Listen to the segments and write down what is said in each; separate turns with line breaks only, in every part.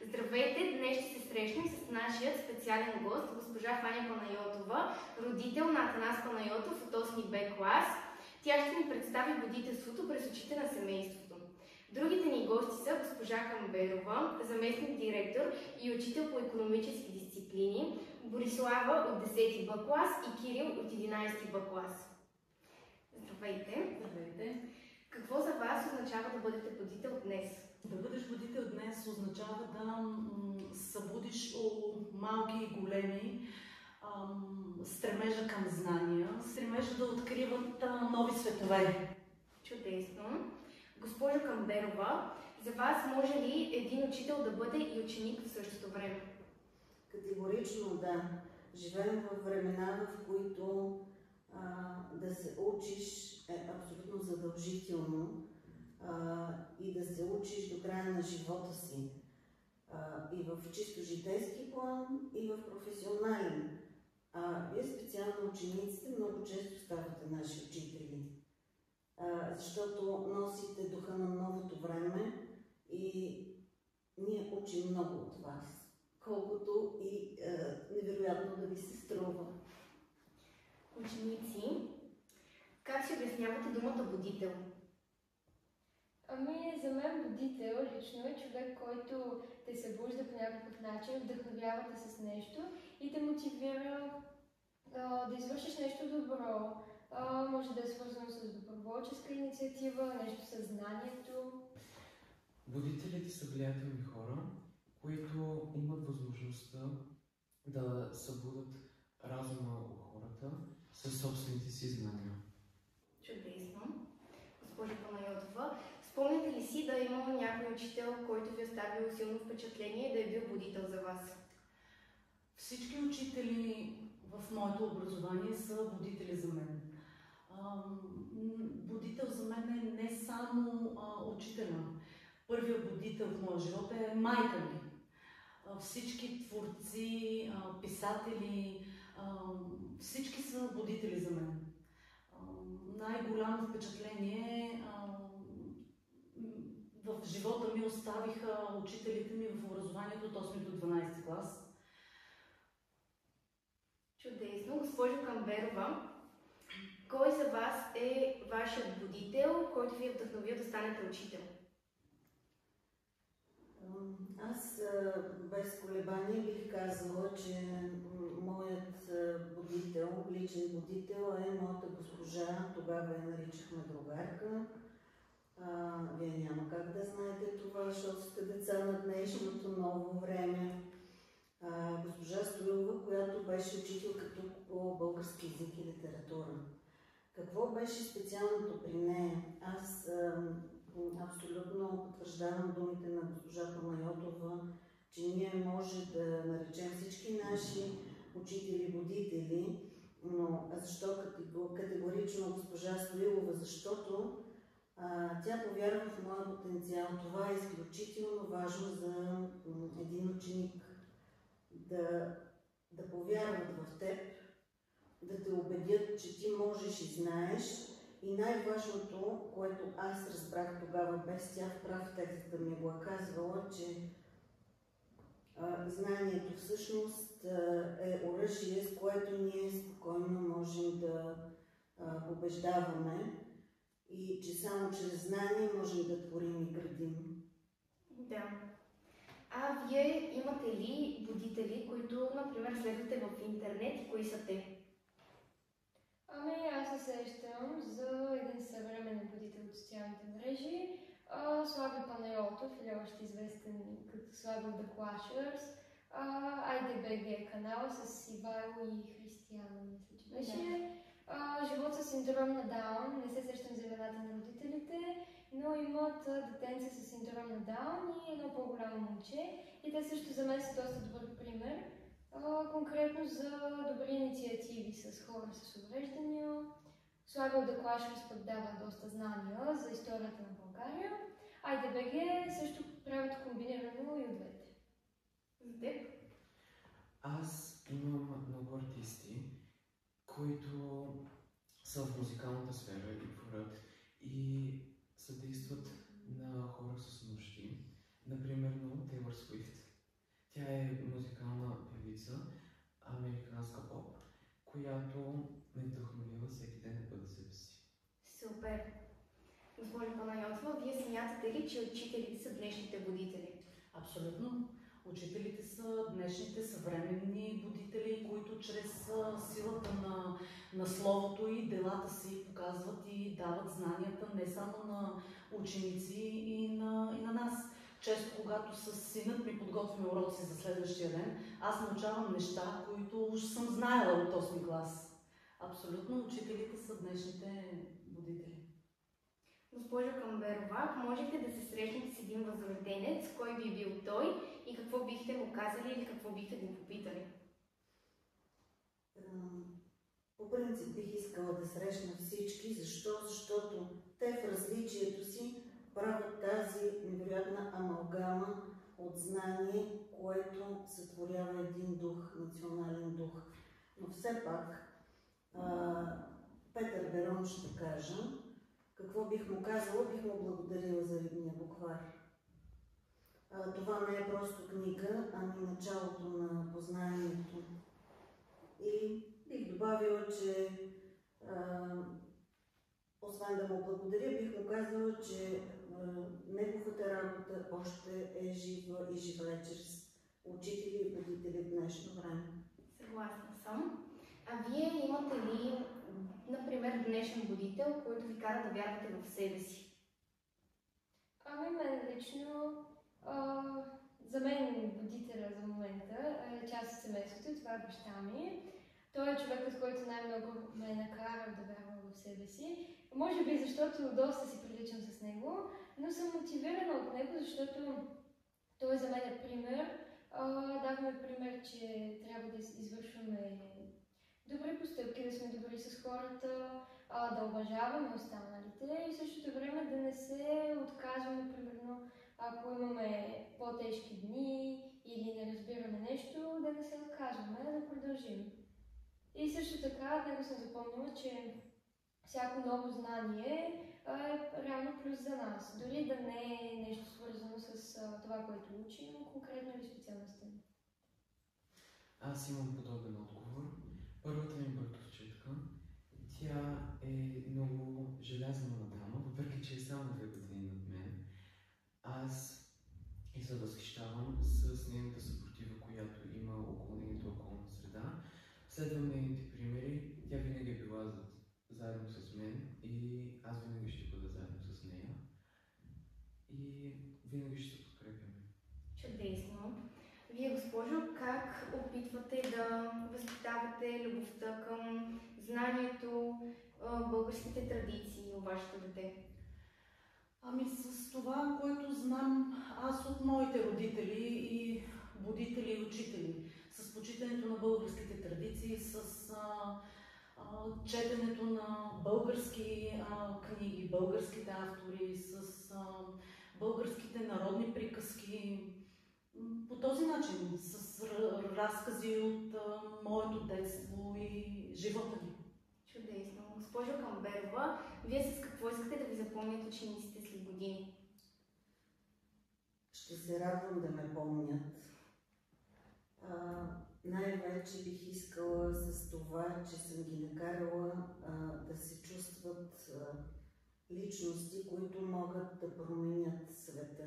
Здравейте! Днес ще се срещнем с нашия специален гост, госпожа Фаня Панайотова, родител на Атанас Панайотов от 8 Б клас. Тя ще ни представи будителството през очите на семейството. Другите ни гости са госпожа Камберова, заместник директор и учител по икономически дисциплини, Борислава от 10 Б клас и Кирил от 11 Б клас. Здравейте!
Здравейте!
Какво за вас означава да бъдете будител днес?
Да бъдеш будител днес означава да събудиш малки и големи стремежа към знания, стремежа да откриват нови светове.
Чудесно! Госпожо Камберова, за вас може ли един учител да бъде и ученик в същото време?
Категорично да. Живеем в времена, в които да се учиш е абсолютно задължително и да се учиш до края на живота си. И в чисто житейски план, и в професионален. Вие специално учениците много често ставате наши учители, защото носите духа на новото време и ние учим много от вас, колкото и невероятно да ви се струва.
Ученици, как си обяснявате думата будител?
За мен будител лично е човек, който те събужда по някакъв начин, вдъхновява те с нещо и те мотивира да извършиш нещо добро. Може да е свързано с доброволческа инициатива, нещо със знанието.
Будителите са влиятелни хора, които имат възможността да събудат разума у хората със собствените си знания.
Чудесно! Госпожа Панайотова, спомняте ли си да е имал някой учител, който ви е оставил силно впечатление и да е бил будител за вас?
Всички учители в моето образование са будители за мен. Будител за мен е не само учителя. Първият будител в моя живот е майка ми. Всички творци, писатели, всички са будители за мен. Най-голямо впечатление в живота ми оставиха учителите ми в образованието от 8 до 12 клас.
Чудесно! Госпожо Камберова, кой за вас е вашият будител, който ви е вдъхновил да станете учител?
Аз без колебание бих казала, че моят будител, личен будител е моята госпожа, тогава я наричахме другарка. Вие няма как да знаете това, защото сте деца на днешното ново време. Госпожа Стоилова, която беше учителка тук по български език и литература. Какво беше специалното при нея? Аз абсолютно потвърждавам думите на госпожа Панайотова, че ние може да наречем всички наши учители-будители, но защо категорично госпожа Стоилова? Защото тя повярва в моя потенциал. Това е изключително важно за един ученик. Да повярват в теб, да те убедят, че ти можеш и знаеш. И най-важното, което аз разбрах тогава, без тя в прав текст да ми го е казвала, че знанието всъщност е оръжие, с което ние спокойно можем да побеждаваме и че само чрез знание можем да творим и градим.
Да. Вие имате ли будители, които, например, следвате в интернет и кои са те?
Аз се сещам за един съвременен будител от социалните мрежи, Слави Панайотов, или още известен като Слави от The Clashers, IDBG канала с Ивайло и Християна, мисля, че беше. Живот с синдром на Даун, не се сещам за имената на родителите, но имат детенце с синдром на Даун и едно по-голямо момче. И те също за мен са доста добър пример, конкретно за добри инициативи с хора с увреждания. Слави от The Clashers пък дава доста знания за историята на България. IDBG също правят комбинирано и от двете.
За теб?
Аз имам много артисти, които са в музикалната сфера и творят и съдействат на хора с нужди. Например, Тейлор Свифт певица, американска поп, която ме вдъхновява всеки ден да бъда себе си.
Супер! Госпожо Панайотова, вие смятате ли, че учителите са днешните будители?
Абсолютно. Учителите са днешните съвременни будители, които чрез силата на словото и делата си показват и дават знанията не само на ученици и на нас. Често, когато с синът ми подготвяме уроци за следващия ден, аз научавам неща, които уж съм знаела от 8 клас. Абсолютно, учителите са днешните будители.
Госпожо Камберова, ако можете да се срещнете с един възрожденец, кой би бил той и какво бихте му казали или какво бихте го попитали?
По принцип бих искала да срещна всички. Защо? Защото те в различието си правят тази невероятна амалгама от знание, което сътворява един дух, национален дух. Но все пак Петър Берон ще кажа, какво бих му казала? Бих му благодарила за рибния буквар. Това не е просто книга, ами началото на познанието. И бих добавила, че освен да му благодаря, бих му казала, че неговата работа още е жива и живее чрез учители и будители в днешно време.
Съгласна съм. А вие имате ли, например, днешен будител, който ви кара да вярвате в себе си?
Ами мен лично, за мен будителя за момента е част от семейството и това е баща ми. Той е човекът, който най-много ме е накарал да вярвам в себе си. Може би защото доста си приличам с него, но съм мотивирана от него, защото той за мен е пример. Даваме пример, че трябва да извършваме добри постъпки, да сме добри с хората, да уважаваме останалите и в същото време да не се отказваме, примерно, ако имаме по-тежки дни или не разбираме нещо, да не се отказваме, да продължим. И също така, от него съм запомнила, че всяко ново знание е реално плюс за нас. Дори да не е нещо свързано с това, което учим, конкретно или специалността.
Аз имам подобен отговор. Първата ми братовчетка, тя е много желязна дама, въпреки че е само 2 години над мен. Аз и се възхищавам с нейната съпротива, която има около нейната околна среда. Следвам нейните примери, тя винаги е била заедно с мен и аз винаги ще бъда заедно с нея. И винаги ще се подкрепяме.
Чудесно! Вие, госпожо, как опитвате да възпитавате любовта към знанието, българските традиции у вашето дете?
Ами с това, което знам аз от моите родители и будители и учители, с почитането на българските традиции, с четенето на български книги, българските автори, с българските народни приказки. По този начин, с разкази от моето детство и живота ми.
Чудесно! Госпожо Камберова, вие с какво искате да ви запомнят учениците след години?
Ще се радвам да ме помнят. Най-вече бих искала с това, че съм ги накарала да се чувстват личности, които могат да променят света,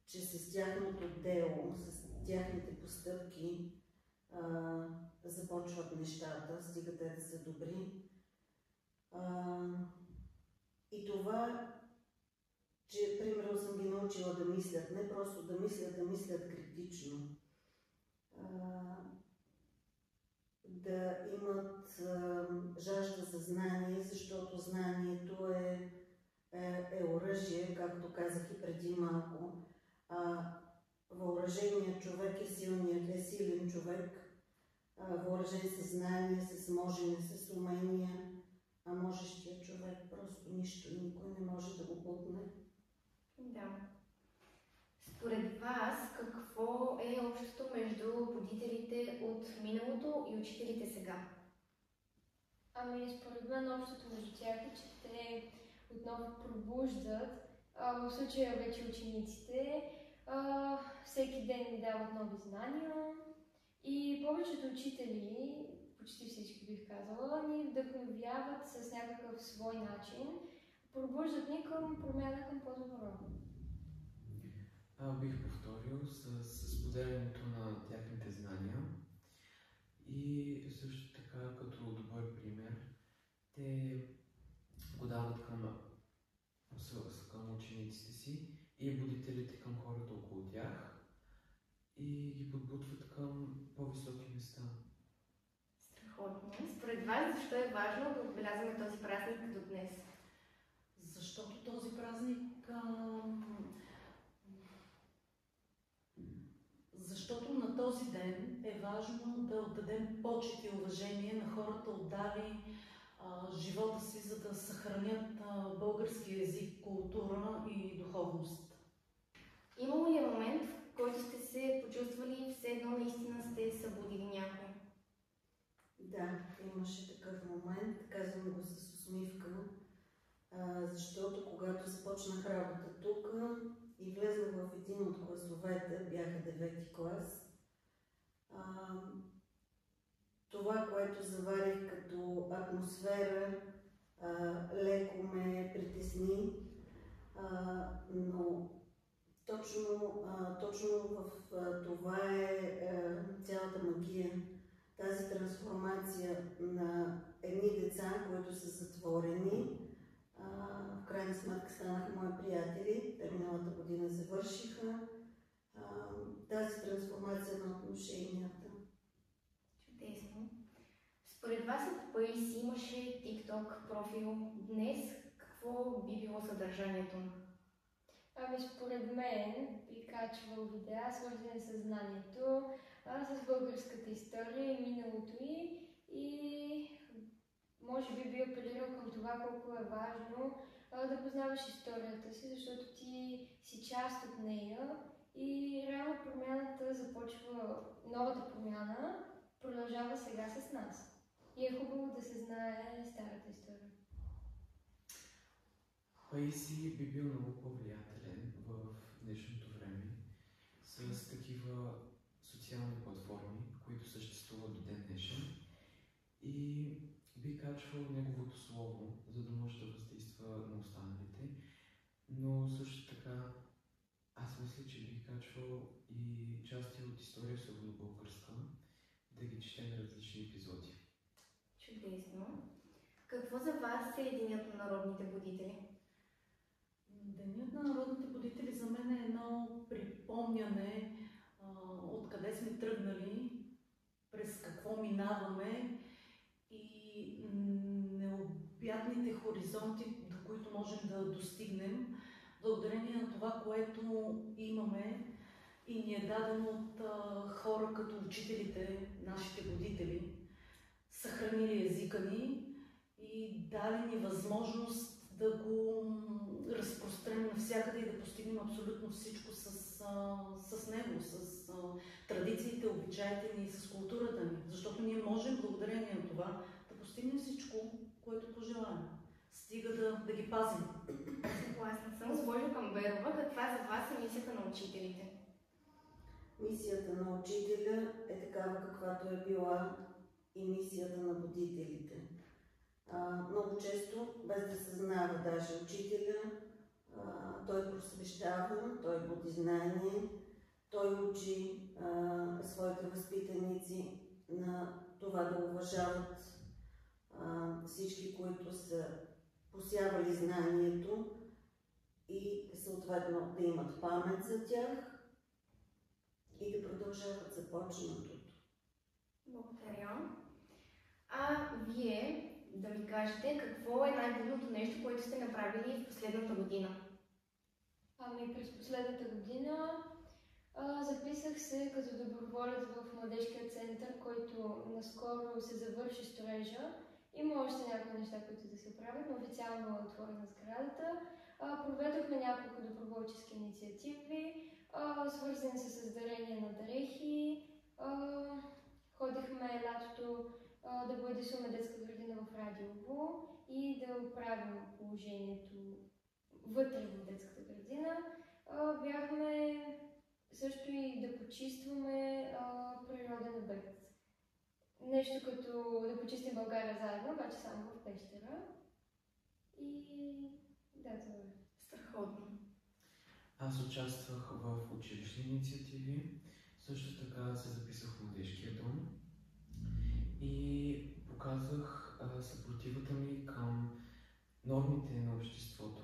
че с тяхното дело, с тяхните постъпки започват нещата, стига те да са добри. И това, че примерно съм ги научила да мислят, не просто да мислят критично. Да имат жажда за знание, защото знанието е оръжие, както казах и преди малко. Въоръженият човек е силен човек, въоръжен с знание, с можене, с умения, а можещият човек просто нищо и никой не може да го бутне.
Да. Според вас, какво е общото между будителите от миналото и учителите сега?
Ами, според мен общото между тях е, че те отново пробуждат, в случая вече учениците, всеки ден ни дават нови знания И повечето учители, почти всички бих казала, ни вдъхновяват с някакъв свой начин, пробуждат ни към промяна към по-добро.
Бих повторил с споделянето на тяхните знания и също така като добър пример те го дават към учениците си и будителите към хората около тях и ги подбутват към по-високи места.
Страхотно. Според вас, защо е важно да отбелязваме този празник до днес?
Защото този празник защото на този ден е важно да отдадем почет и уважение на хората, отдали живота си, за да съхранят български език, култура и духовност.
Имало ли е момент, в който сте се почувствали все едно наистина сте събудили някой?
Да, имаше такъв момент, казвам го с усмивка, защото когато започнах работа тук и влезнах в един от класовете, бяха 9-ти клас, това, което заварих като атмосфера, леко ме притесни, но точно в това е цялата магия. Тази трансформация на едни деца, които са затворени, в крайна сметка станаха мои приятели, те миналата година завършиха. Тази трансформация на отношенията.
Чудесно. Според вас, ако Паиси имаше TikTok профил днес, какво би било съдържанието му?
Според мен би качвал видеа, свързани с знанието, с българската история и миналото и може би апелирал към това колко е важно да познаваш историята си, защото ти си част от нея и реално промяната започва, новата промяна продължава сега с нас. И е хубаво да се знае старата история.
Паиси би бил много по-влиятелен в днешното време с такива социални платформи, които съществуват до ден днешен и би качвал неговото слово, за да може да въздейства на останалите, но също така аз мисля, че би качвал и части от история, особено българска, да ги чете на различни епизоди.
Чудесно. Какво за вас е Денят на народните будители?
Денят на народните будители за мен е едно припомняне откъде сме тръгнали, през какво минаваме и необятните хоризонти, до които можем да достигнем, благодарение на това, което имаме и ни е дадено от хора като учителите, нашите будители, съхранили езика ни и дали ни възможност да го разпространим навсякъде и да постигнем абсолютно всичко с него, с традициите, обичаите ни, с културата ни. Защото ние можем, благодарение на това, да постигнем всичко, което пожелаем. Стига да ги пазим.
Съгласна съм. Госпожо Камберова, каква за вас е мисията на учителите?
Мисията на учителя е такава, каквато е била и мисията на будителите. Много често, без да съзнава даже учителя, той просвещава, той буди знание, той учи своите възпитаници на това да уважават всички, които са посявали знанието и съответно да имат памет за тях и да продължават започнатото.
Благодаря. Вие да ми кажете какво е най-трудното нещо, което сте направили в последната година?
През последната година записах се като доброволец в младежкия център, който наскоро се завърши строежа. Има още някои неща, които да се оправят, но официално е отворена сградата. Проведохме няколко доброволчески инициативи, свързани с дарение на дрехи. Ходихме лятото да боядисваме детска градина в Радиово и да оправим положението вътре в детската градина. Бяхме също и да почистваме природен обект. нещо като да почистим България заедно, обаче само в Пещера. И да, това е.
Страхотно.
Аз участвах в училищни инициативи, също така се записах в младежкия дом и показах съпротивата ми към нормите на обществото,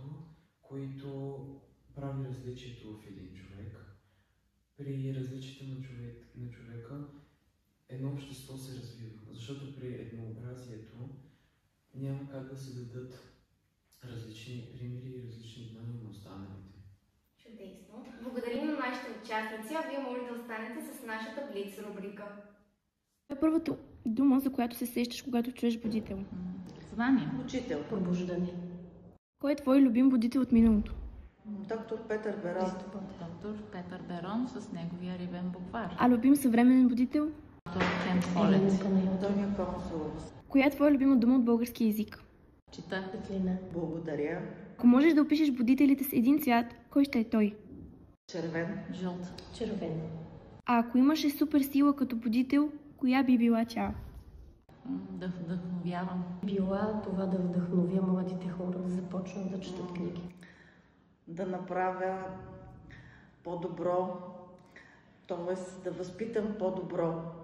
които прави различието в един човек. При различията на човека едно общество се развива, защото при еднообразието няма как да се дадат различни примери и различни данни на останалите.
Чудесно. Благодарим на нашите участници, а вие може да останете с нашата Блиц рубрика.
Коя е първата дума, за която се сещаш, когато чуеш будител?
Знание.
Учител.
Пробуждане.
Кой е твой любим будител от миналото?
Доктор Петър Берон.
Доктор Петър Берон с неговия рибен буквар.
А любим съвременен будител?
Доктор Кен Фолет.
Антонио Консулов.
Коя е твоя любима дума от български език?
Чита.
Светлина.
Благодаря.
Ако можеш да опишеш будителите с един цвят, кой ще е той?
Червен.
Жълт.
Червен.
А ако имаше супер сила като будител, коя би била тя?
Да вдъхновявам.
Била това да вдъхновя младите хора да започнат да четат книги.
Да направя по-добро, т.е. да възпитам по-добро